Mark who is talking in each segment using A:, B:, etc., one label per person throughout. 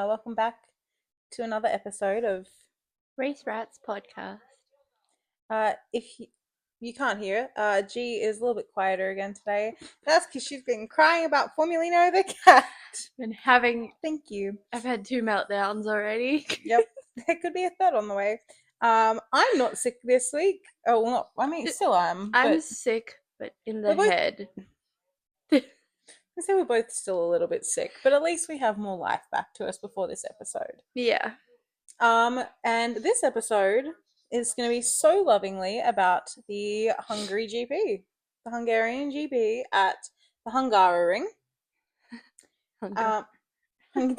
A: Welcome back to another episode of.
B: Race Rats podcast.
A: If you can't hear it, G is a little bit quieter again today. That's because she's been crying about Formulino the cat. Thank you.
B: I've had 2 meltdowns already.
A: Yep, there could be a third on the way. I'm not sick this week. Oh, well, not. I mean, still am.
B: I'm
A: but
B: sick, but in the
A: We're both-
B: head.
A: I say we're both still a little bit sick, but at least we have more life back to us before this episode.
B: Yeah.
A: And this episode is going to be so lovingly about the Hungary GP, the Hungarian GP at the Hungaroring.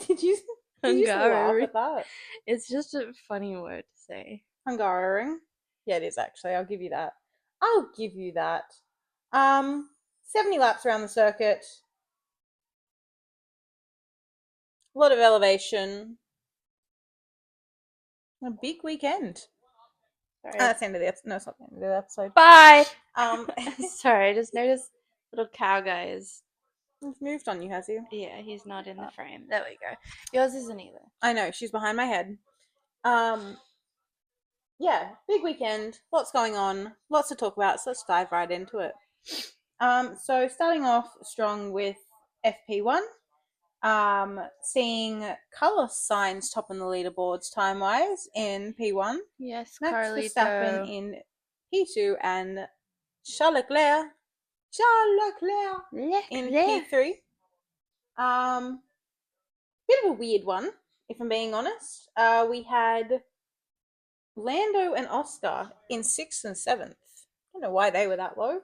A: Did you laugh at that?
B: It's just a funny word to say.
A: Hungaroring. Yeah, it is actually. I'll give you that. 70 laps around the circuit. A lot of elevation. A big weekend.
B: Sorry.
A: That's the end of the episode. No, it's not the end of the episode.
B: Bye!
A: He's
B: Sorry, I just noticed little cow guy is...
A: moved on you, has he?
B: Yeah, he's not in the frame. There we go. Yours isn't either.
A: I know, she's behind my head. Yeah, big weekend, lots going on, lots to talk about, so let's dive right into it. So starting off strong with FP1, seeing Carlos Sainz top on the leaderboards time-wise in P1.
B: Yes,
A: Max
B: Carlito.
A: Verstappen in P2 and Charles Leclerc in P3. Bit of a weird one, if I'm being honest. We had Lando and Oscar in 6th and 7th. I don't know why they were that low.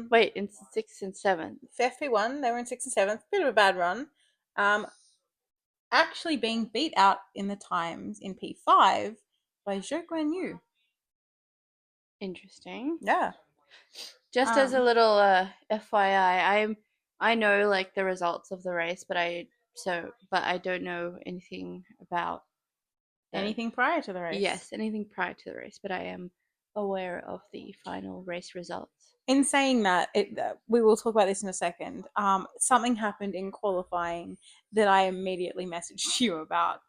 B: Wait, in 6th and 7th.
A: For FP1, they were in 6th and 7th. Bit of a bad run. Actually being beat out in the times in P5 by Zhou Guanyu.
B: Interesting.
A: Yeah.
B: Just as a little FYI, I know like the results of the race, but I don't know anything about
A: anything prior to the race.
B: Yes, anything prior to the race, but I am aware of the final race results.
A: In saying that, we will talk about this in a second. Something happened in qualifying that I immediately messaged you about,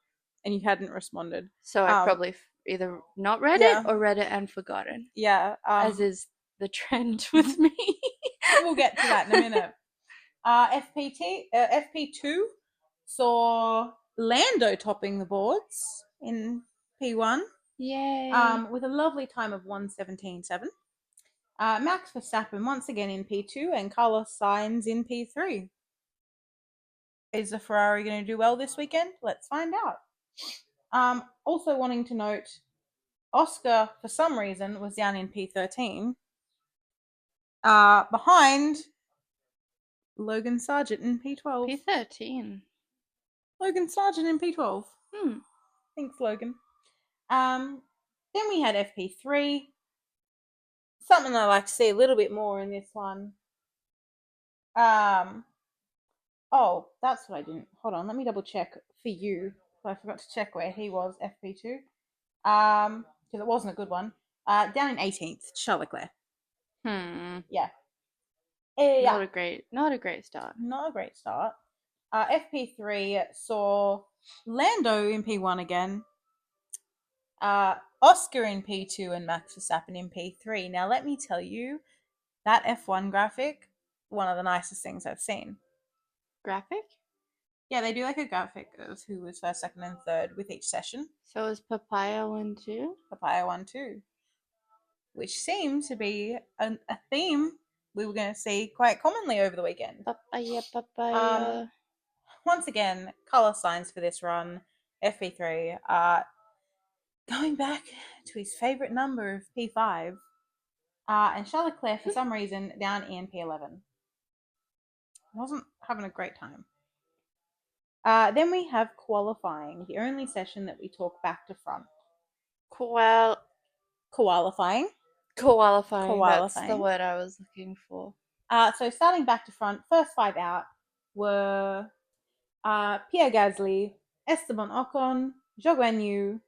A: and you hadn't responded.
B: So I probably either not read it or read it and forgotten.
A: Yeah.
B: As is the trend with me.
A: We'll get to that in a minute. FP2 saw Lando topping the boards in P1.
B: Yay.
A: With a lovely time of 1:17.7. Max Verstappen once again in P2 and Carlos Sainz in P3. Is the Ferrari going to do well this weekend? Let's find out. Also wanting to note, Oscar, for some reason, was down in P13. Behind Logan Sargent in P12.
B: P13.
A: Logan Sargent in P12. Thanks, Logan. Then we had FP3. Something I like to see a little bit more in this one. Oh, that's what I didn't. Hold on, let me double check for you. I forgot to check where he was, FP2. Because it wasn't a good one. Down in 18th, Charles Leclerc. Yeah.
B: Not a great start.
A: Not a great start. FP3 saw Lando in P1 again. Oscar in P2 and Max Verstappen in P3. Now, let me tell you, that F1 graphic, one of the nicest things I've seen.
B: Graphic?
A: Yeah, they do like a graphic of who was first, second, and third with each session.
B: So is Papaya 1-2?
A: Papaya 1-2. Which seemed to be a theme we were going to see quite commonly over the weekend.
B: Papaya.
A: Once again, Carlos Sainz for this run, FP3, going back to his favourite number of P5, and Charles Leclerc, for some reason, down in P11. Wasn't having a great time. Then we have qualifying, the only session that we talk back to front. Qualifying.
B: That's the word I was looking for.
A: So starting back to front, first 5 out were Pierre Gasly, Esteban Ocon, Zhou Guanyu,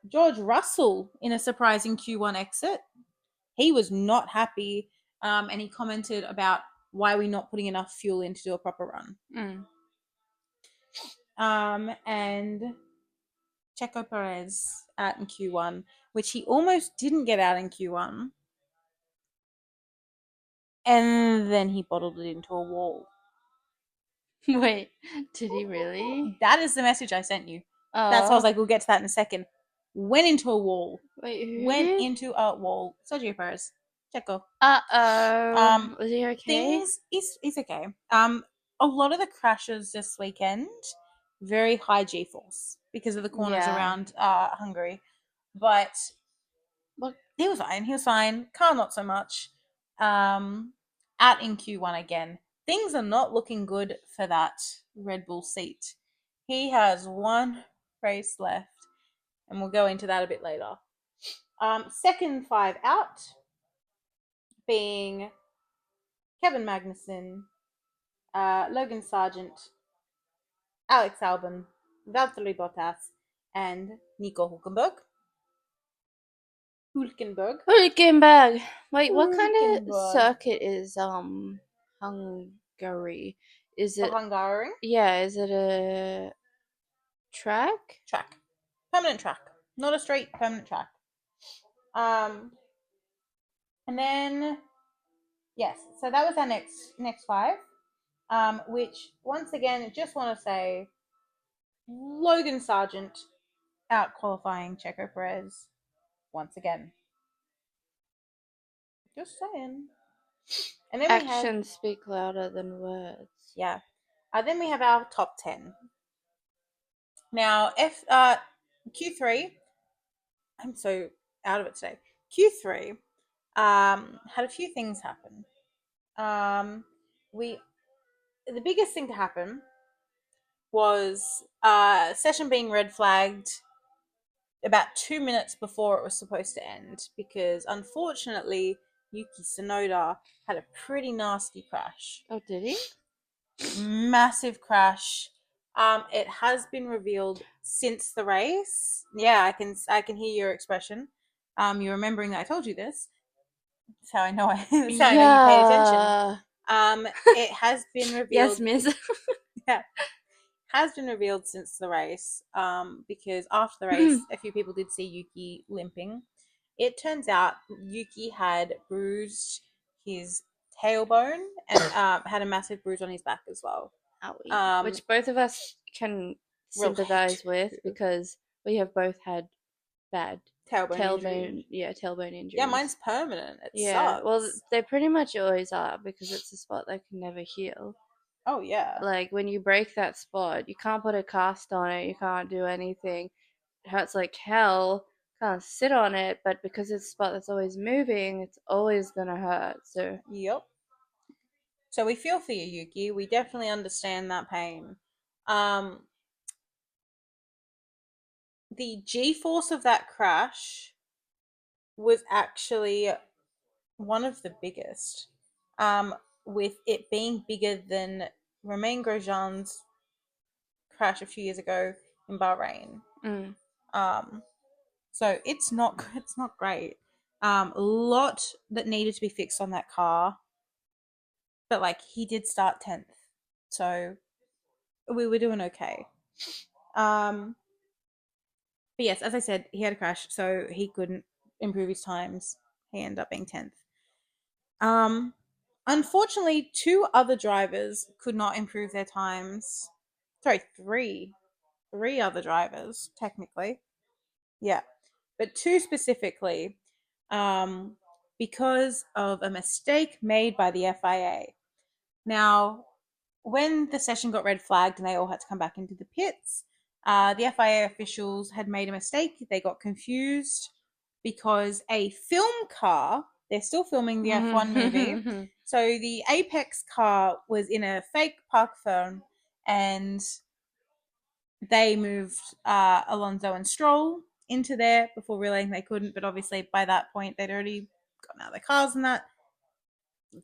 A: George Russell in a surprising Q1 exit. He was not happy, and he commented about why we're not putting enough fuel in to do a proper run. And Checo Perez out in Q1, which he almost didn't get out in Q1. And then he bottled it into a wall.
B: Wait, did he really?
A: That is the message I sent you. That's why I was
B: Oh,
A: like, we'll get to that in a second. Went into a wall.
B: wait, who
A: Went
B: did?
A: into a wall. Sergio Perez. Checo.
B: Uh-oh. Was he okay?
A: He's okay. A lot of the crashes this weekend, very high G force because of the corners
B: Yeah.
A: around Hungary. But
B: What?
A: he was fine. He was fine. Car not so much. Um, out in Q1 again. Things are not looking good for that Red Bull seat. He has one race left, and we'll go into that a bit later. Second five out being Kevin Magnussen, Logan Sargent, Alex Albon, Valtteri Bottas, and Nico Hulkenberg.
B: Hulkenberg. Wait, what kind of
A: Hulkenberg.
B: circuit is Hungary? Is
A: The
B: it
A: Hungarian
B: yeah, is it a track?
A: track. Permanent track. Not a straight, permanent track. Um, and then, yes, so that was our next five. Which, once again, just want to say Logan Sargent out qualifying Checo Perez once again. Just saying. And then we have,
B: Actions speak louder than words.
A: yeah. Then we have our top 10. Now, Q3, I'm so out of it today. Q3 had a few things happen. We The biggest thing to happen was session being red flagged about 2 minutes before it was supposed to end because unfortunately Yuki Tsunoda had a pretty nasty crash.
B: Oh, did he?
A: Massive crash. It has been revealed since the race. Yeah, I can hear your expression. You're remembering that I told you this. That's how I know that's how I know you paid attention.
B: Yeah.
A: It has been
B: Yes,
A: revealed.
B: miss.
A: Yeah, has been revealed since the race. Because after the race, a few people did see Yuki limping. It turns out Yuki had bruised his tailbone and had a massive bruise on his back as well.
B: Owie.
A: Um,
B: Which both of us can
A: relate
B: sympathize with
A: to
B: because we have both had bad
A: tailbone injury.
B: tailbone
A: Yeah,
B: injuries.
A: mine's permanent. It
B: Yeah, well,
A: sucks.
B: they pretty much always are because it's a spot that can never heal.
A: Oh yeah.
B: Like when you break that spot, you can't put a cast on it, you can't do anything. It hurts like hell. Can't sit on it, but because it's a spot that's always moving, it's always gonna hurt. So
A: Yep. So we feel for you, Yuki. We definitely understand that pain. Um, the G force of that crash was actually one of the biggest. With it being bigger than Romain Grosjean's crash a few years ago in Bahrain.
B: mm.
A: Um, so it's not great. A lot that needed to be fixed on that car, but like he did start 10th, so we were doing okay. Um, but yes, as I said, he had a crash, so he couldn't improve his times. He ended up being 10th. Um, Unfortunately, two other drivers could not improve their times. Sorry, three other drivers technically. Yeah, but two specifically, um, because of a mistake made by the FIA. Now, when the session got red flagged and they all had to come back into the pits, the FIA officials had made a mistake. They got confused because a film car, they're still filming the F1 movie, so the Apex car was in a fake park phone and they moved Alonso and Stroll into there before realizing they couldn't, but obviously by that point they'd already gotten out of their cars and that's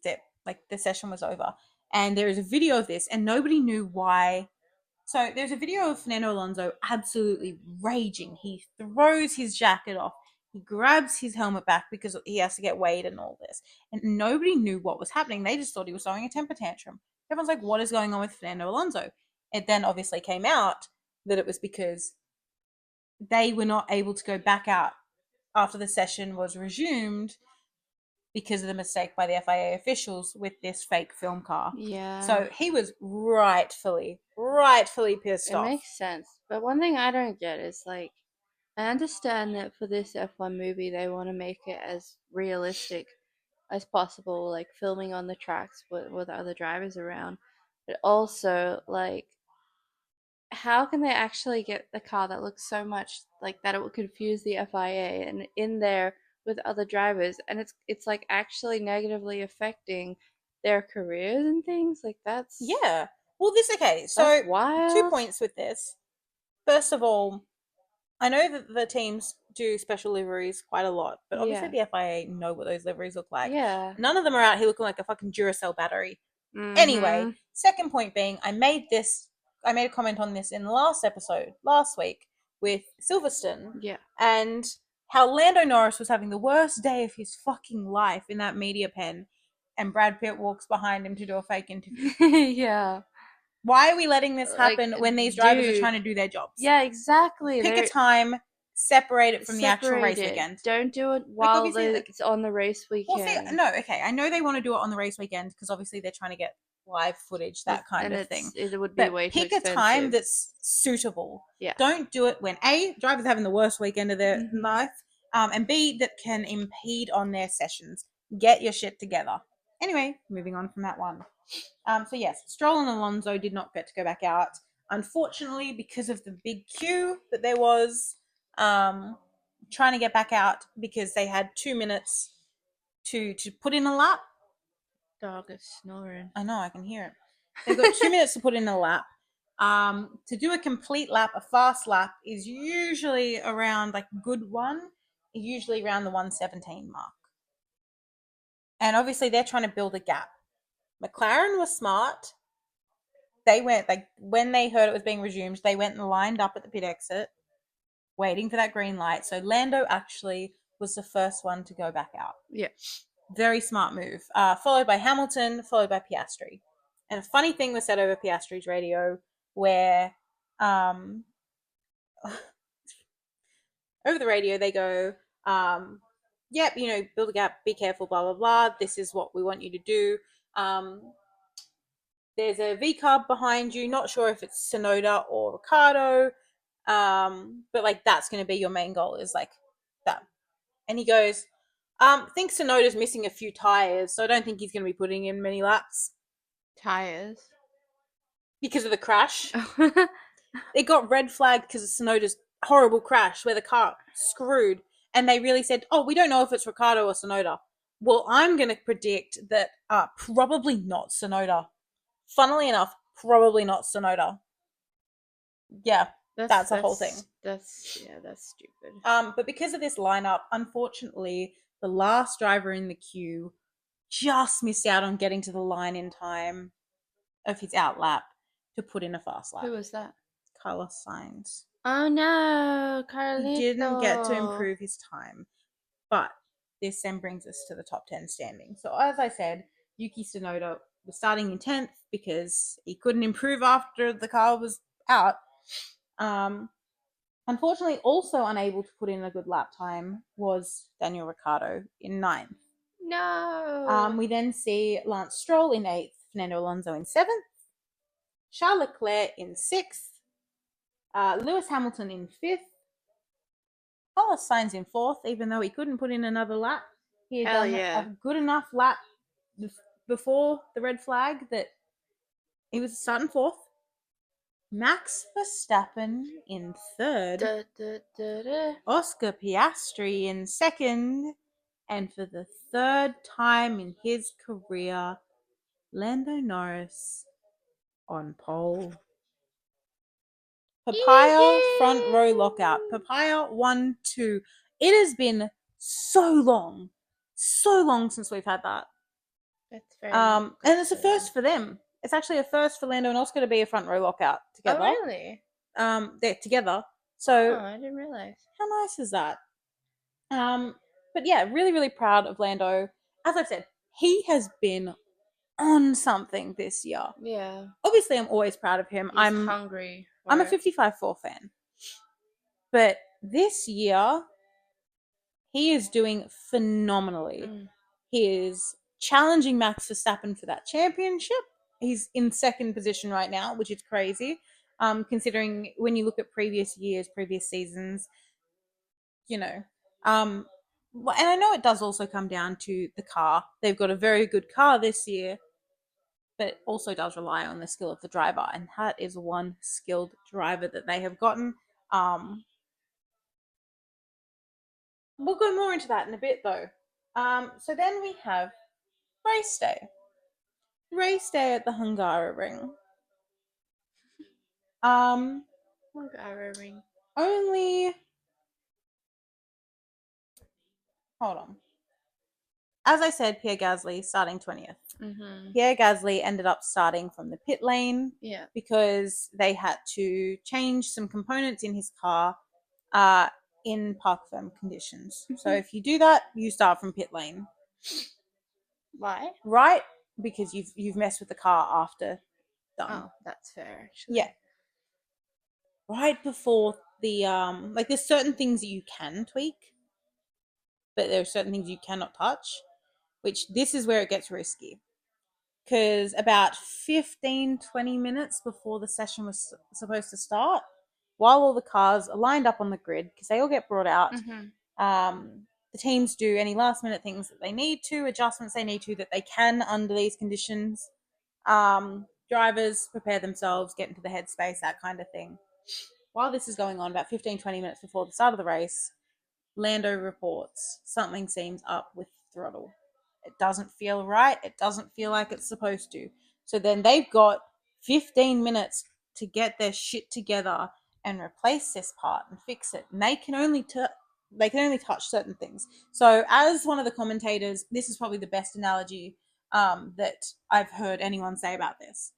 A: it. Like the session was over. And there is a video of this, and nobody knew why. So there's a video of Fernando Alonso absolutely raging. He throws his jacket off. He grabs his helmet back because he has to get weighed and all this. And nobody knew what was happening. They just thought he was throwing a temper tantrum. Everyone's like, what is going on with Fernando Alonso? It then obviously came out that it was because they were not able to go back out after the session was resumed because of the mistake by the FIA officials with this fake film car.
B: Yeah.
A: So he was rightfully pissed
B: It
A: off.
B: makes sense. But one thing I don't get is like I understand that for this F1 movie they want to make it as realistic as possible, like filming on the tracks with other drivers around. But also, like, how can they actually get the car that looks so much like that it would confuse the FIA and in there with other drivers, and it's like actually negatively affecting their careers and things like
A: Yeah. Well, okay.
B: that's
A: So 2
B: wild.
A: points with this. First of all, I know that the teams do special liveries quite a lot, but obviously
B: Yeah,
A: the FIA know what those liveries look like.
B: yeah.
A: None of them are out here looking like a fucking Duracell battery. Anyway,
B: Mhm.
A: second point being, I made a comment on this in the last episode last week with Silverstone,
B: Yeah.
A: and how Lando Norris was having the worst day of his fucking life in that media pen, and Brad Pitt walks behind him to do a fake interview.
B: Yeah.
A: Why are we letting this
B: Like,
A: happen when these drivers are
B: dude.
A: trying to do their jobs?
B: Yeah, exactly.
A: Pick a
B: They're
A: time, separate it from the actual
B: separate
A: race
B: it.
A: weekend.
B: Don't do it
A: Like
B: while
A: obviously, like,
B: it's on the race
A: well, see,
B: weekend.
A: no, okay, I know they want to do it on the race weekend because obviously they're trying to get live footage, that kind
B: And
A: of thing.
B: it would be
A: But
B: way too
A: pick a time
B: expensive.
A: that's suitable.
B: Yeah.
A: Don't do it when A, drivers having the worst weekend of their
B: Mhm.
A: life, and B, that can impede on their sessions. Get your shit together. Anyway, moving on from that one. So yes, Stroll and Alonso did not get to go back out, unfortunately, because of the big queue that there was. Trying to get back out because they had 2 minutes to put in a lap.
B: Dog is snoring.
A: I know, I can hear it. They've got 2 minutes to put in a lap. To do a complete lap, a fast lap, is usually around, like, good one, usually around the 117 mark. And obviously, they're trying to build a gap. McLaren was smart. They went, like, when they heard it was being resumed, they went and lined up at the pit exit, waiting for that green light. So Lando actually was the first one to go back out.
B: Yeah.
A: Very smart move. Followed by Hamilton, followed by Piastri. And a funny thing was said over Piastri's radio where over the radio they go, yep, build a gap, be careful, blah, blah, blah. This is what we want you to do. There's a V carb behind you. Not sure if it's Sonoda or Ricardo. But like that's going to be your main goal is like that. And he goes, think Sonoda's missing a few tires, so I don't think he's going to be putting in many laps
B: Tires.
A: because of the crash. It got red flagged because of Sonoda's horrible crash where the car screwed, and they really said, "Oh, we don't know if it's Ricardo or Sonoda." Well, I'm going to predict that probably not Sonoda. Funnily enough, probably not Sonoda. Yeah, that's a whole thing.
B: That's stupid.
A: But because of this lineup, unfortunately, the last driver in the queue just missed out on getting to the line in time of his out lap to put in a fast lap.
B: Who was that?
A: Carlos Sainz.
B: Oh no,
A: He didn't get to
B: Carlito.
A: improve his time. But this then brings us to the top 10 standing. So, as I said, Yuki Tsunoda was starting in 10th because he couldn't improve after the car was out. Unfortunately, also unable to put in a good lap time was Daniel Ricciardo in 9th.
B: No.
A: We then see Lance Stroll in 8th, Fernando Alonso in 7th, Charles Leclerc in 6th, Lewis Hamilton in 5th, Carlos Sainz in 4th, even though he couldn't put in another lap. He had
B: Hell
A: done
B: yeah.
A: a good enough lap before the red flag that he was starting 4th. Max Verstappen in 3rd,
B: Da, da, da, da.
A: Oscar Piastri in 2nd, and for the 3rd time in his career, Lando Norris on pole. Papaya front row lockout. Papaya 1-2. It has been so long since we've had that.
B: That's very
A: And it's a first for them. It's actually a first for Lando and Oscar to be a front row lockout together.
B: Oh really?
A: They're together. So
B: Oh, I didn't realize.
A: how nice is that? But yeah, really, really proud of Lando. As I said, he has been on something this year.
B: Yeah.
A: Obviously, I'm always proud of him.
B: He's hungry.
A: I'm a 55-4 fan. But this year, he is doing phenomenally. He is challenging Max Verstappen for that championship. He's in second position right now, which is crazy. Considering when you look at previous years, previous seasons, you know. And I know it does also come down to the car. They've got a very good car this year, but it also does rely on the skill of the driver, and that is one skilled driver that they have gotten. We'll go more into that in a bit, though. So then we have race day. Race day at the Hungaroring.
B: Hungary.
A: Only. Hold on. As I said, Pierre Gasly starting 20th. Pierre Gasly ended up starting from the pit lane because they had to change some components in his car in park firm conditions. So if you do that, you start from pit lane.
B: Why?
A: Right? Because you've messed with the car after done.
B: Oh, that's fair, actually.
A: Yeah. Right before the like there's certain things that you can tweak, but there are certain things you cannot touch, which this is where it gets risky. Because about 15-20 minutes before the session was supposed to start, while all the cars are lined up on the grid, because they all get brought out, the teams do any last minute things that they need to, adjustments they need to, that they can under these conditions. Drivers prepare themselves, get into the headspace, that kind of thing. While this is going on, about 15-20 minutes before the start of the race, Lando reports something seems up with the throttle. It doesn't feel right. It doesn't feel like it's supposed to. So then they've got 15 minutes to get their shit together and replace this part and fix it. And they can only touch certain things. So as one of the commentators, this is probably the best analogy that I've heard anyone say about this.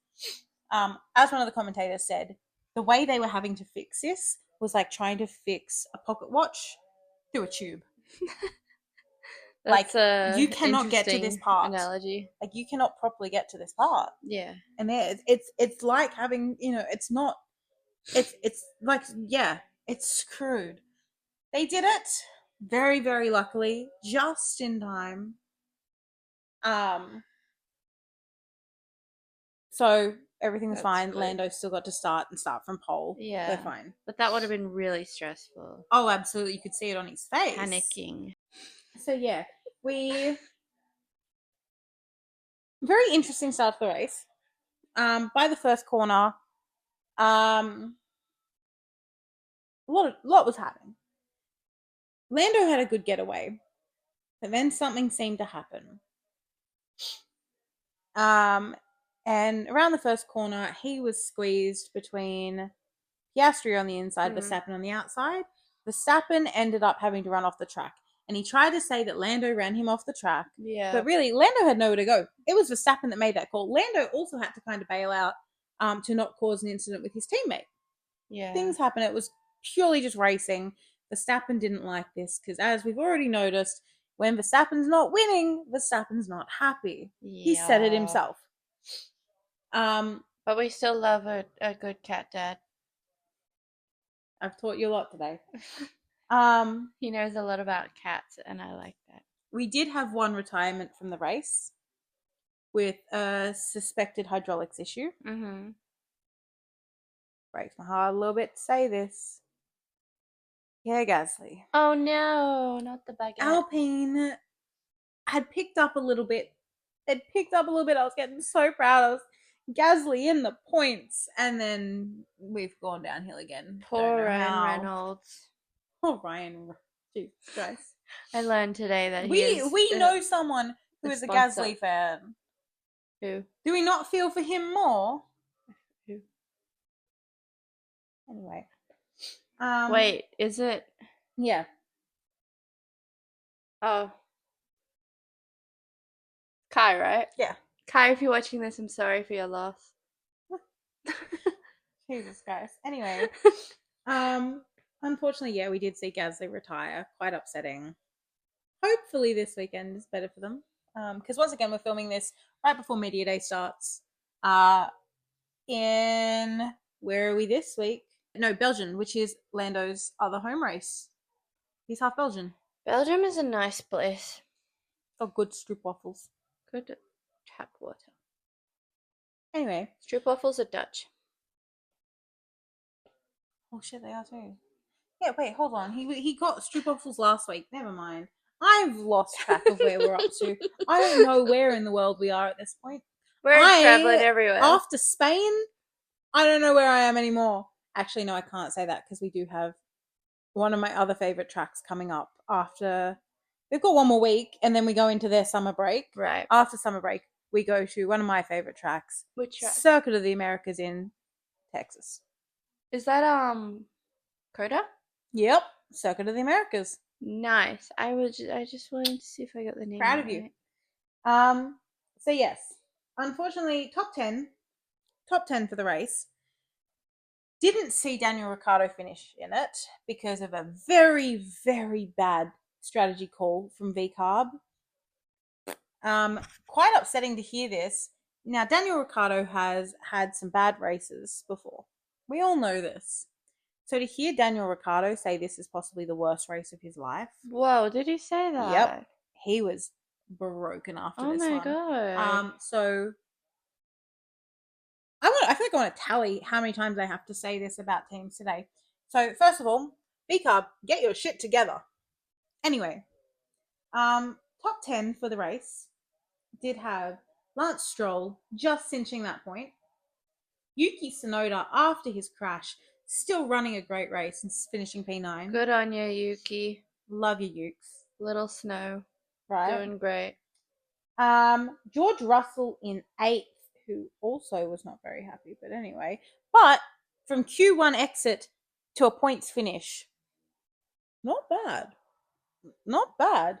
A: As one of the commentators said, the way they were having to fix this was like trying to fix a pocket watch through a tube.
B: That's
A: like you cannot get to this part.
B: Analogy.
A: Like you cannot properly get to this part.
B: Yeah.
A: And it's like having, it's not. It's like, yeah, it's screwed. They did it very, very luckily, just in time. So everything's
B: That's
A: fine.
B: good.
A: Lando still got to start from pole.
B: Yeah.
A: They're fine.
B: But that would have been really stressful.
A: Oh, absolutely. You could see it on his face.
B: Panicking.
A: So yeah, very interesting start to the race. By the first corner, a lot was happening. Lando had a good getaway, but then something seemed to happen. And around the first corner, he was squeezed between Piastri on the inside, Verstappen on the outside. Verstappen ended up having to run off the track. And he tried to say that Lando ran him off the track.
B: Yeah.
A: But really, Lando had nowhere to go. It was Verstappen that made that call. Lando also had to kind of bail out to not cause an incident with his teammate.
B: Yeah.
A: Things happen. It was purely just racing. Verstappen didn't like this because, as we've already noticed, when Verstappen's not winning, Verstappen's not happy. Yeah. He said it himself.
B: But we still love a good cat dad.
A: I've taught you a lot today.
B: He knows a lot about cats, and I like that.
A: We did have one retirement from the race with a suspected hydraulics issue. Breaks my heart a little bit to say this. Yeah, Gasly.
B: Oh no, not the baguette.
A: Alpine had picked up a little bit. I was getting so proud. I was Gasly in the points, and then we've gone downhill again.
B: Poor Ryan Reynolds.
A: Poor Ryan. Jesus Christ.
B: I learned today that
A: we know someone who is a Gasly fan.
B: Who?
A: Do we not feel for him more?
B: Who?
A: Anyway.
B: Wait, is it?
A: Yeah.
B: Oh. Kai, right?
A: Yeah.
B: Kai, if you're watching this, I'm sorry for your loss.
A: Jesus Christ. Anyway. Unfortunately, yeah, we did see Gasly retire. Quite upsetting. Hopefully this weekend is better for them. Because once again, we're filming this right before Media Day starts. In where are we this week? No, Belgium, which is Lando's other home race. He's half Belgian.
B: Belgium is a nice place.
A: Got good stroopwafels.
B: Good tap water.
A: Anyway.
B: Stroopwafels are Dutch.
A: Oh shit, they are too. Yeah, wait, hold on. He got stroopwafels last week. Never mind. I've lost track of where we're up to. I don't know where in the world we are at this point.
B: We're traveling everywhere.
A: After Spain, I don't know where I am anymore. Actually, no, I can't say that because we do have one of my other favorite tracks coming up after. We've got one more week and then we go into their summer break.
B: Right.
A: After summer break, we go to one of my favorite tracks.
B: Which track?
A: Circuit of the Americas in Texas.
B: Is that Coda?
A: Yep, Circuit of the Americas.
B: Nice. I just wanted to see if I got the name.
A: Proud of you. So yes, unfortunately, top 10 for the race. Didn't see Daniel Ricciardo finish in it because of a very, very bad strategy call from VCARB. Quite upsetting to hear this. Now, Daniel Ricciardo has had some bad races before. We all know this. So to hear Daniel Ricciardo say this is possibly the worst race of his life.
B: Whoa, did he say that?
A: Yep. He was broken after this one.
B: Oh my god.
A: So I feel like I want to tally how many times I have to say this about teams today. So first of all, VCARB, get your shit together. Anyway, top 10 for the race did have Lance Stroll just cinching that point. Yuki Tsunoda, after his crash, still running a great race and finishing P9.
B: Good on you, Yuki.
A: Love you, Ukes.
B: Little Snow.
A: Right.
B: Doing great.
A: George Russell in 8th, who also was not very happy, but anyway. But from Q1 exit to a points finish, not bad. Not bad.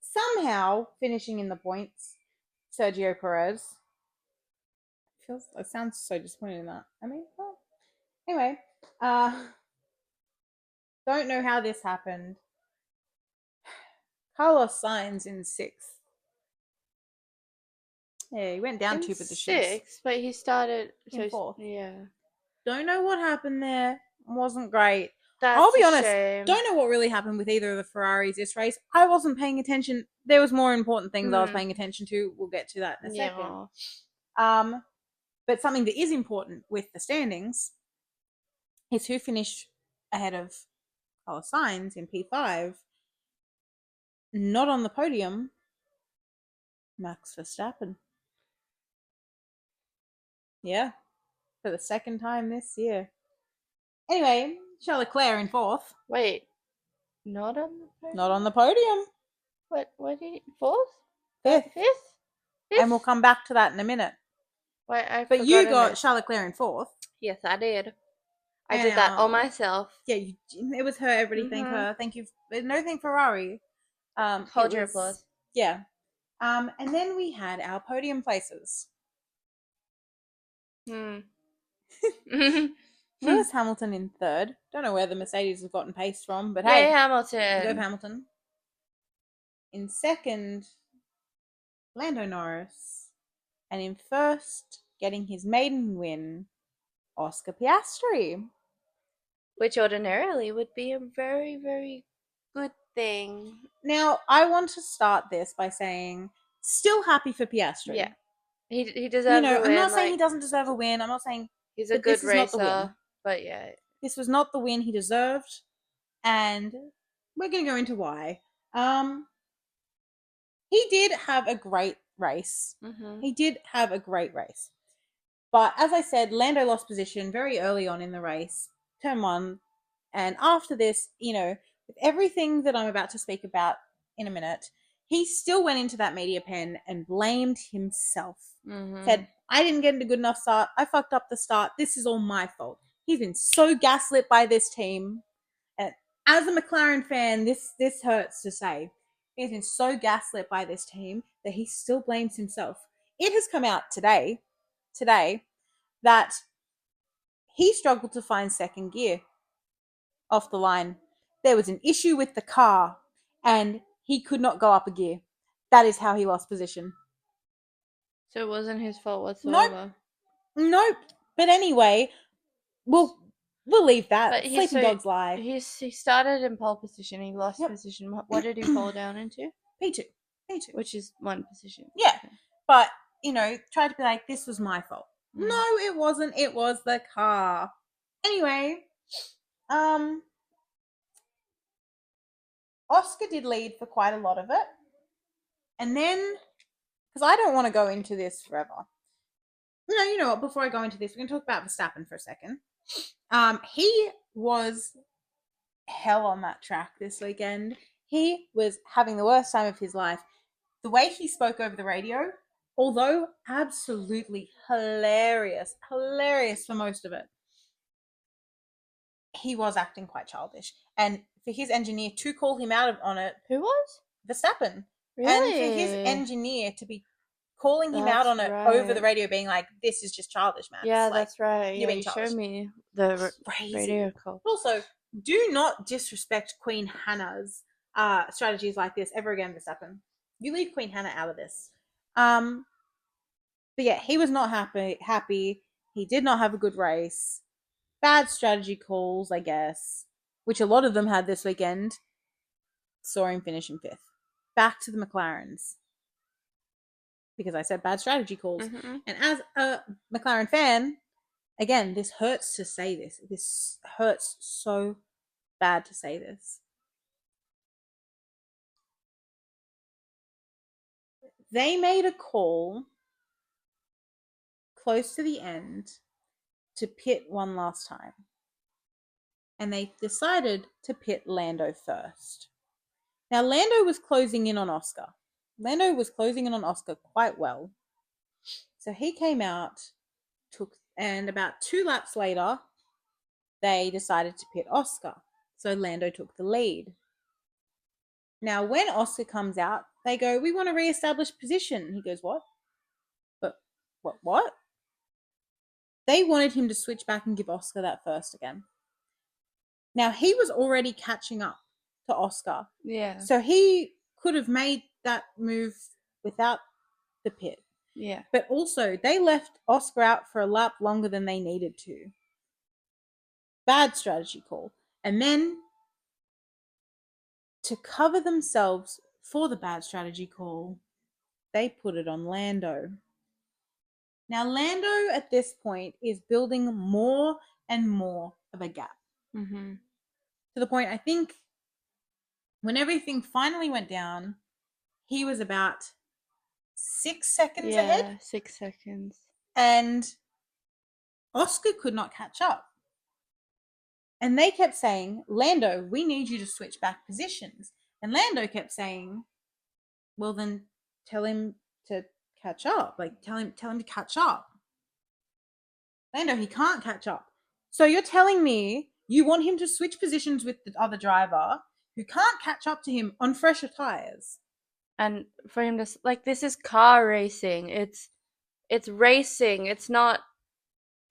A: Somehow finishing in the points, Sergio Perez. It sounds so disappointed in that. I mean, well, anyway, don't know how this happened. Carlos Sainz in 6th. Yeah, he went down
B: in
A: 2 positions.
B: 6th, but he started
A: in 4th.
B: Yeah.
A: Don't know what happened there. Wasn't great.
B: That's
A: I'll be honest.
B: Shame.
A: Don't know what really happened with either of the Ferraris this race. I wasn't paying attention. There was more important things I was paying attention to. We'll get to that in a second. But something that is important with the standings is who finished ahead of Carlos Sainz in P5. Not on the podium, Max Verstappen. Yeah, for the second time this year. Anyway, Charles Leclerc in 4th.
B: Wait, not on the podium?
A: Not on the podium.
B: What did he? 4th?
A: 5th.
B: 5th?
A: And we'll come back to that in a minute.
B: Wait,
A: but you got Charles Leclerc in 4th.
B: Yes, I did. I did that all myself.
A: Yeah, it was her. Everybody thank her. Thank you. No thank Ferrari.
B: Hold your applause.
A: Yeah. And then we had our podium places. Lewis Hamilton in 3rd. Don't know where the Mercedes have gotten pace from, but hey,
B: Hamilton.
A: Go Hamilton. In 2nd, Lando Norris. And in 1st, getting his maiden win, Oscar Piastri.
B: Which ordinarily would be a very, very good thing.
A: Now, I want to start this by saying, still happy for Piastri.
B: Yeah. He deserves a win.
A: I'm not saying he doesn't deserve a win. I'm not saying
B: he's a good racer. But yeah.
A: This was not the win he deserved. And we're going to go into why. He did have a great race. He did have a great race. But as I said, Lando lost position very early on in the race, turn 1. And after this, with everything that I'm about to speak about in a minute, he still went into that media pen and blamed himself. Said, I didn't get a good enough start. I fucked up the start. This is all my fault. He's been so gaslit by this team. And as a McLaren fan, this hurts to say. He's been so gaslit by this team that he still blames himself. It has come out today, that he struggled to find second gear off the line. There was an issue with the car, and he could not go up a gear. That is how he lost position.
B: So it wasn't his fault
A: Nope.
B: whatsoever.
A: Nope. But anyway, we'll leave that.
B: But
A: Sleeping dogs lie.
B: He started in pole position. He lost
A: Yep.
B: position. What did he fall down into?
A: P2. P2.
B: Which is one position.
A: Yeah.
B: Okay.
A: But, tried to be like, this was my fault.
B: Mm.
A: No, it wasn't. It was the car. Anyway, Oscar did lead for quite a lot of it. And then, because I don't want to go into this forever. You know what? Before I go into this, we're going to talk about Verstappen for a second. He was hell on that track this weekend. He was having the worst time of his life. The way he spoke over the radio, although absolutely hilarious for most of it, he was acting quite childish. And for his engineer to call him out on it,
B: Who was?
A: Verstappen.
B: Really?
A: And for his engineer to be calling him out on it over the radio, being like, this is just childish, man.
B: Yeah,
A: like,
B: that's right.
A: You're being
B: you
A: childish.
B: showed me the
A: Crazy.
B: radio call.
A: Also, do not disrespect Queen Hannah's strategies like this ever again, Verstappen. You leave Queen Hannah out of this. But yeah, he was not happy. He did not have a good race. Bad strategy calls, I guess, which a lot of them had this weekend. Saw him finish in 5th. Back to the McLarens. Because I said bad strategy calls.
B: Mm-hmm.
A: And as a McLaren fan, again, this hurts to say this. This hurts so bad to say this. They made a call close to the end to pit one last time. And they decided to pit Lando first. Now, Lando was closing in on Oscar. Lando was closing in on Oscar quite well. So he came out, and about 2 laps later, they decided to pit Oscar. So Lando took the lead. Now, when Oscar comes out, they go, we want to re-establish position. He goes, what? But what? They wanted him to switch back and give Oscar that first again. Now, he was already catching up to Oscar.
B: Yeah.
A: So he could have made that move without the pit.
B: Yeah.
A: But also, they left Oscar out for a lap longer than they needed to. Bad strategy call. And then, to cover themselves for the bad strategy call, they put it on Lando. Now, Lando at this point is building more and more of a gap.
B: Mm-hmm.
A: To the point, I think, when everything finally went down, he was about 6 seconds ahead.
B: Yeah, 6 seconds.
A: And Oscar could not catch up. And they kept saying, Lando, we need you to switch back positions. And Lando kept saying, well, then tell him to catch up. Like, tell him to catch up. Lando, he can't catch up. So you're telling me you want him to switch positions with the other driver who can't catch up to him on fresher tires.
B: And for him to, like, this is car racing. It's racing. It's not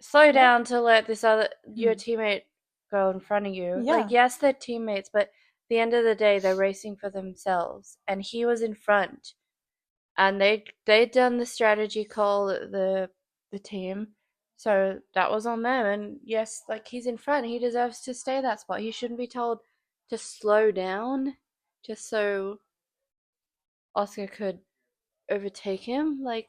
B: slow down to let your teammate go in front of you.
A: Yeah.
B: Like, yes, they're teammates, but at the end of the day, they're racing for themselves. And he was in front. And they'd done the strategy call, the team. So that was on them. And yes, like, he's in front. He deserves to stay that spot. He shouldn't be told to slow down just so Oscar could overtake him. Like,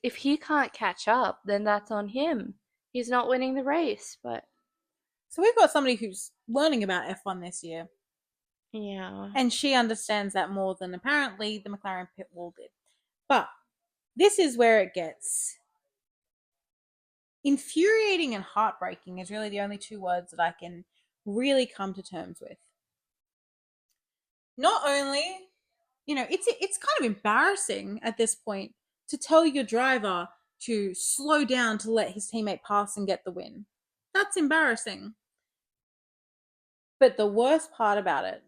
B: if he can't catch up, then that's on him. He's not winning the race. But
A: so we've got somebody who's learning about F1 this year.
B: Yeah.
A: And she understands that more than apparently the McLaren pit wall did. But this is where it gets infuriating and heartbreaking is really the only 2 words that I can really come to terms with. Not only, it's kind of embarrassing at this point to tell your driver to slow down to let his teammate pass and get the win. That's embarrassing. But the worst part about it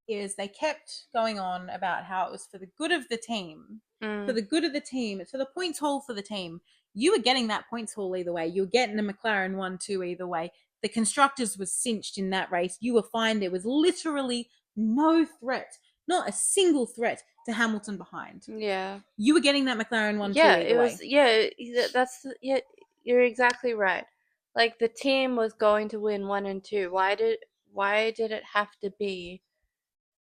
A: is they kept going on about how it was for the good of the team. For the good of the team. It's for the points haul for the team. You were getting that points haul either way. You were getting a McLaren 1-2 either way. The constructors was cinched in that race. You were fine. There was literally no threat. not a single threat to Hamilton behind.
B: Yeah.
A: You were getting that McLaren 1-2
B: Yeah,
A: either
B: it
A: way.
B: was. Yeah, that's yeah. You're exactly right. Like the team was going to win 1 and 2. Why did it have to be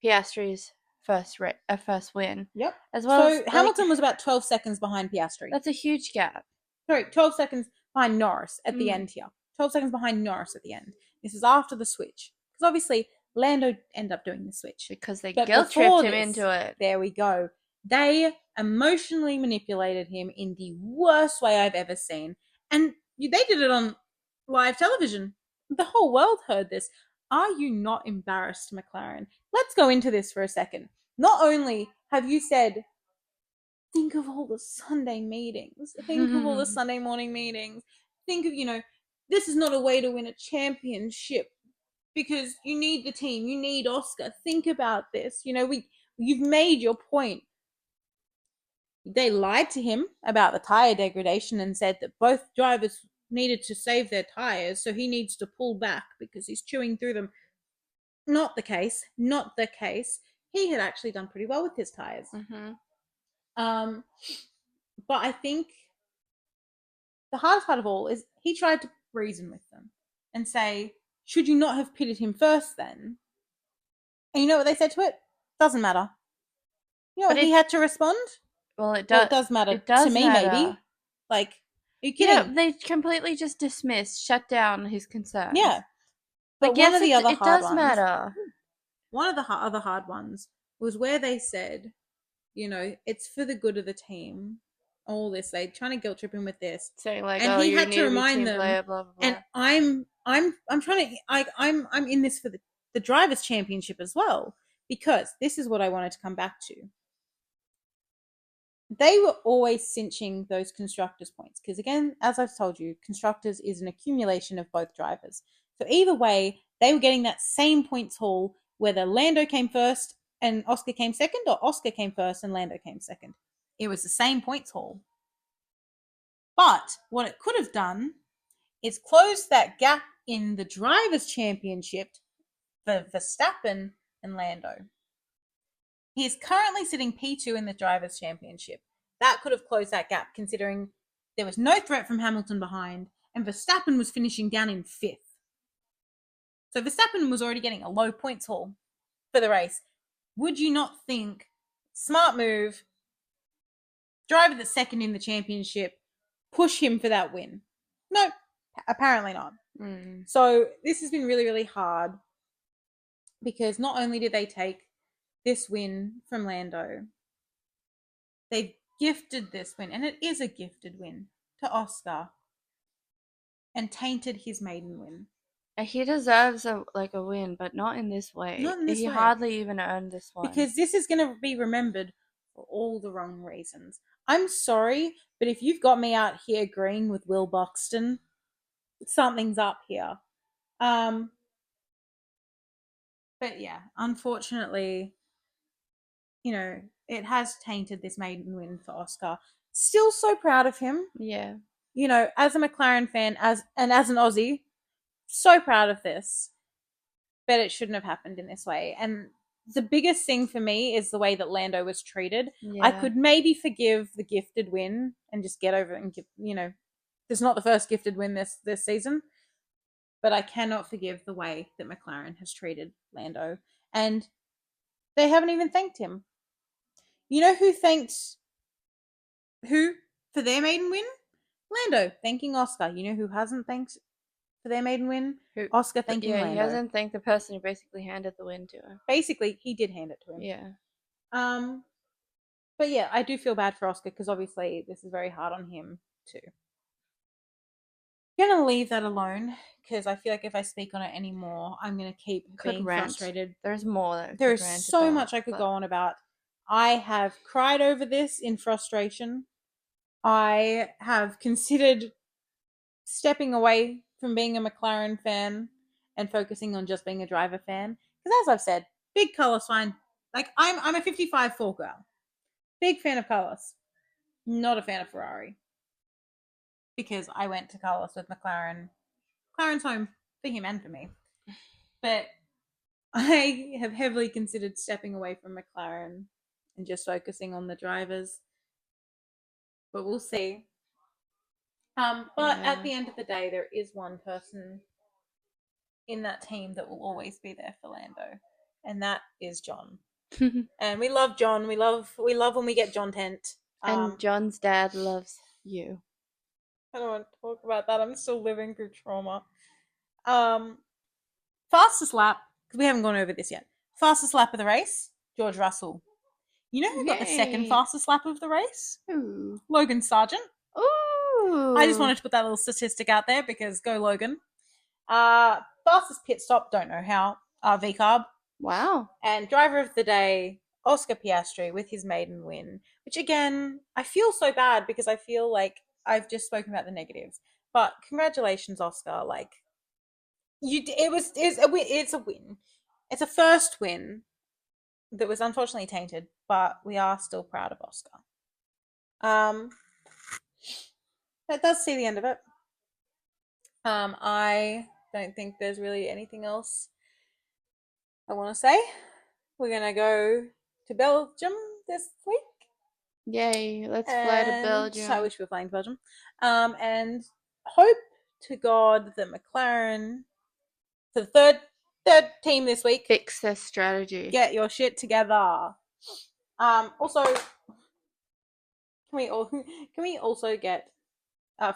B: Piastri's first win?
A: Yep.
B: As well as
A: So
B: like
A: Hamilton was about 12 seconds behind Piastri.
B: that's a huge gap.
A: Sorry, 12 seconds behind Norris at the
B: Mm.
A: end here. 12 seconds behind Norris at the end. This is after the switch. Because obviously, Lando ended up doing the switch.
B: Because they
A: But
B: guilt
A: before
B: tripped him
A: this,
B: into it.
A: there we go. They emotionally manipulated him in the worst way I've ever seen. And they did it on live television. The whole world heard this. Are you not embarrassed, McLaren? Let's go into this for a second. Not only have you said, think of all the Sunday meetings, think of all the Sunday morning meetings, think of, this is not a way to win a championship because you need the team, you need Oscar. Think about this. You've made your point. They lied to him about the tire degradation and said that both drivers needed to save their tires, so he needs to pull back because he's chewing through them. Not the case. Not the case. He had actually done pretty well with his tires. Um, but I think the hardest part of all is he tried to reason with them and say, should you not have pitted him first then? And you know what they said to it? Doesn't matter. You know what he had to respond?
B: Well, it
A: Well,
B: does.
A: it does matter
B: It does
A: to me,
B: matter.
A: maybe. Like, are you
B: Yeah,
A: kidding?
B: they completely just dismissed, shut down his concerns.
A: Yeah. But
B: Like,
A: one
B: yes,
A: of the other
B: it
A: hard
B: does
A: ones,
B: matter.
A: one of the other hard ones was where they said, it's for the good of the team. All this, they trying to guilt trip him with this,
B: Saying like,
A: and
B: oh,
A: he
B: you
A: had
B: need
A: to
B: to be
A: remind
B: team
A: them.
B: player, blah blah blah.
A: And I'm trying to, I'm in this for the drivers' championship as well, because this is what I wanted to come back to. They were always cinching those constructors' points because, again, as I've told you, constructors is an accumulation of both drivers. So either way, they were getting that same points haul, whether Lando came first and Oscar came second, or Oscar came first and Lando came second. It was the same points haul. But what it could have done is close that gap in the drivers' championship for Verstappen and Lando. He is currently sitting P2 in the drivers' championship. That could have closed that gap, considering there was no threat from Hamilton behind, and Verstappen was finishing down in 5th. So Verstappen was already getting a low points haul for the race. Would you not think, smart move, driver that's second in the championship, push him for that win? No, apparently not. So this has been really, really hard because not only did they take this win from Lando, they gifted this win, and it is a gifted win, to Oscar and tainted his maiden win.
B: He deserves a win, but not in this way.
A: Not in this
B: he
A: way.
B: hardly even earned this one.
A: Because this is going to be remembered for all the wrong reasons. I'm sorry, but if you've got me out here agreeing with Will Buxton, something's up here. But yeah, unfortunately, it has tainted this maiden win for Oscar. Still so proud of him.
B: Yeah.
A: As a McLaren fan, as an Aussie, so proud of this. But it shouldn't have happened in this way. And the biggest thing for me is the way that Lando was treated.
B: Yeah.
A: I could maybe forgive the gifted win and just get over it and give, it's not the first gifted win this season. But I cannot forgive the way that McLaren has treated Lando. And they haven't even thanked him. You know who thanked who for their maiden win? Lando thanking Oscar. You know who hasn't thanked for their maiden win?
B: Who?
A: Oscar thanking Lando.
B: He hasn't thanked the person who basically handed the win to him.
A: Basically, he did hand it to him.
B: Yeah.
A: But yeah, I do feel bad for Oscar because obviously this is very hard on him too. I'm gonna leave that alone because I feel like if I speak on it anymore, I'm gonna keep being frustrated.
B: There's more.
A: There is so much I could go on about. I have cried over this in frustration. I have considered stepping away from being a McLaren fan and focusing on just being a driver fan. Because as I've said, big Carlos fine. Like I'm a 55 Ford girl. Big fan of Carlos. Not a fan of Ferrari. Because I went to Carlos with McLaren. McLaren's home for him and for me. But I have heavily considered stepping away from McLaren and just focusing on the drivers, but we'll see. But at
B: Yeah.
A: the end of the day, there is one person in that team that will always be there for Lando, and that is John. And we love John. We love when we get John Tent.
B: And John's dad loves you.
A: I don't want to talk about that. I'm still living through trauma. Um, Fastest lap, because we haven't gone over this yet. Fastest lap of the race, George Russell. You know who got the second
B: Yay.
A: fastest lap of the race?
B: Ooh.
A: Logan Sargent.
B: Ooh.
A: I just wanted to put that little statistic out there because go Logan. Fastest pit stop, don't know how. VCARB.
B: Wow.
A: And driver of the day, Oscar Piastri with his maiden win. Which again, I feel so bad because I feel like I've just spoken about the negatives. But congratulations, Oscar. Like it's a win. It's a win. It's a first win that was unfortunately tainted, but we are still proud of Oscar. That does see the end of it. I don't think there's really anything else I want to say. We're gonna go to Belgium this week.
B: Yay. Let's fly to
A: And
B: Belgium.
A: I wish we were flying to Belgium. And hope to God that McLaren, for the third team this week,
B: Fix their strategy.
A: get your shit together. Also, can we also get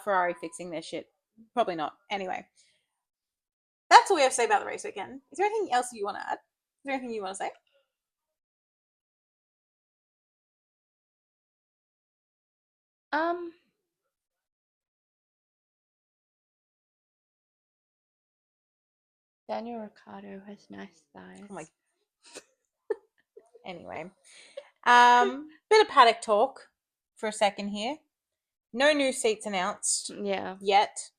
A: Ferrari fixing their shit? Probably not. Anyway, that's all we have to say about the race weekend. Is there anything else you want to add? Is there anything you want to say?
B: Um, Daniel Ricciardo has nice thighs.
A: Oh my. Anyway, bit of paddock talk for a second here. No new seats announced
B: Yeah.
A: yet,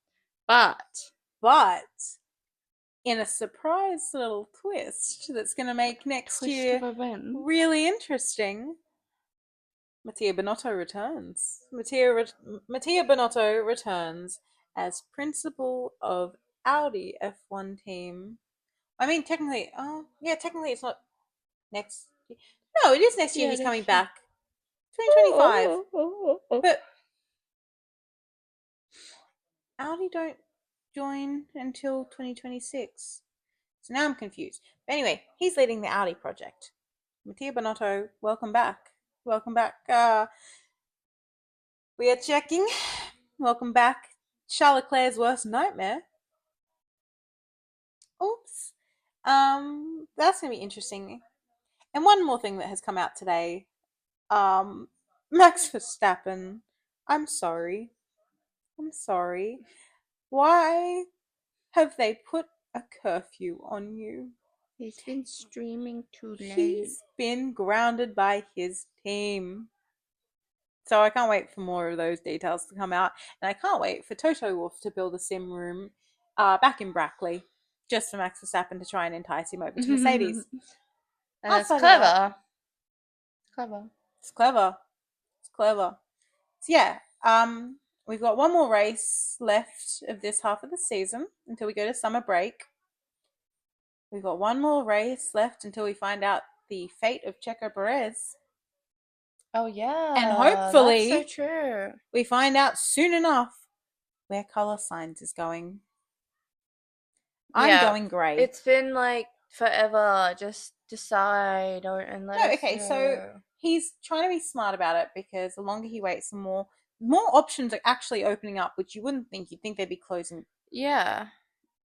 B: But
A: in a surprise little twist that's going to make next
B: twist
A: year
B: of events.
A: really interesting, Mattia Binotto returns. Mattia Binotto returns as principal of Audi F1 team. I mean, technically it's not next year. No, it is next year
B: Yeah,
A: he's
B: next
A: coming
B: year.
A: back. 2025. But Audi don't join until 2026. So now I'm confused. But anyway, he's leading the Audi project. Mattia Bonotto, welcome back. Welcome back. We are checking. Welcome back. Charles Leclerc's worst nightmare. Oops. That's gonna be interesting. And one more thing that has come out today. Max Verstappen. I'm sorry. I'm sorry. Why have they put a curfew on you?
B: He's been streaming too late.
A: He's been grounded by his team. So I can't wait for more of those details to come out. And I can't wait for Toto Wolff to build a sim room back in Brackley just for Max Verstappen to try and entice him over to Mercedes.
B: And it's
A: Outside of that,
B: clever. Clever.
A: it's clever. It's clever. So yeah, we've got one more race left of this half of the season until we go to summer break. We've got one more race left until we find out the fate of Checo Perez.
B: Oh yeah.
A: And hopefully
B: that's so true.
A: we find out soon enough where Carlos Sainz is going. I'm going grey.
B: It's been like forever. Just decide and let us
A: okay,
B: know.
A: so he's trying to be smart about it because the longer he waits, the more options are actually opening up, which you wouldn't think. You'd think they'd be closing.
B: Yeah.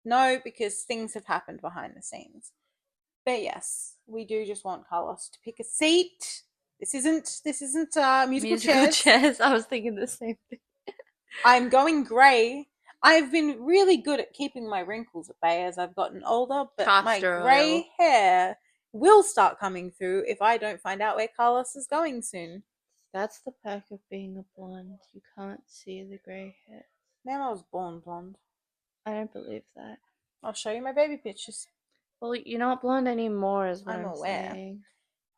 A: No, because things have happened behind the scenes. But yes, we do just want Carlos to pick a seat. This isn't musical chairs.
B: I was thinking the same thing.
A: I'm going grey. I've been really good at keeping my wrinkles at bay as I've gotten older, but my grey hair will start coming through if I don't find out where Carlos is going soon.
B: That's the perk of being a blonde. You can't see the grey hair.
A: Man, I was born blonde.
B: I don't believe that.
A: I'll show you my baby pictures.
B: Well, you're not blonde anymore, is what I'm
A: aware.
B: saying.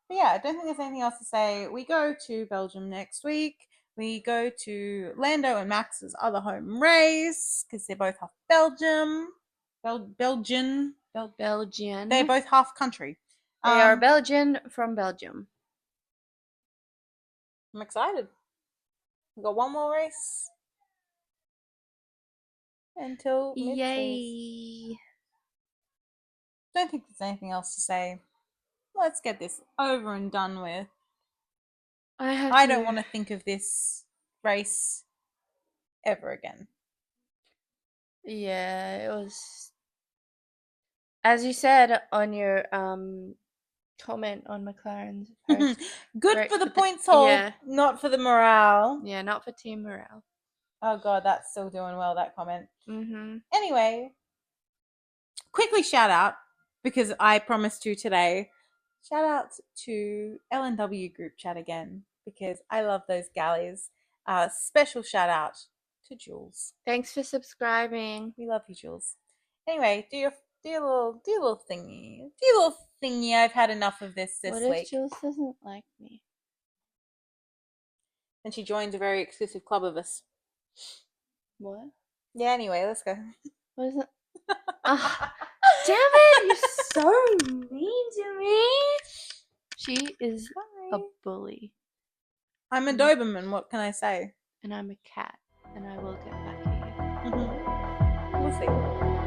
A: But yeah, I don't think there's anything else to say. We go to Belgium next week. We go to Lando and Max's other home race because they're both half Belgium. Belgian.
B: Belgian.
A: They're both half country.
B: They are Belgian from Belgium.
A: I'm excited. We've got one more race until mid-series.
B: Yay!
A: Don't think there's anything else to say. Let's get this over and done with. I don't want to think of this race ever again.
B: Yeah, it was. As you said on your comment on McLaren's post.
A: Good
B: Great
A: for the
B: for
A: points haul,
B: yeah.
A: not for the morale.
B: Yeah, not for team morale.
A: Oh god, that's still doing well, that comment.
B: Mm-hmm.
A: Anyway, quickly shout out, because I promised to today, shout out to LNW group chat again, because I love those galleys. Special shout out to Jules.
B: Thanks for subscribing.
A: We love you, Jules. Anyway, do your little thingy. Do your little thingy. I've had enough of this
B: What if
A: week.
B: Jules doesn't like me?
A: And she joins a very exclusive club of us.
B: What?
A: Yeah, anyway, let's go.
B: What is it? Damn it! You're so mean to me. She is a bully.
A: I'm a Doberman, what can I say?
B: And I'm a cat, and I will get back at you.
A: We'll see.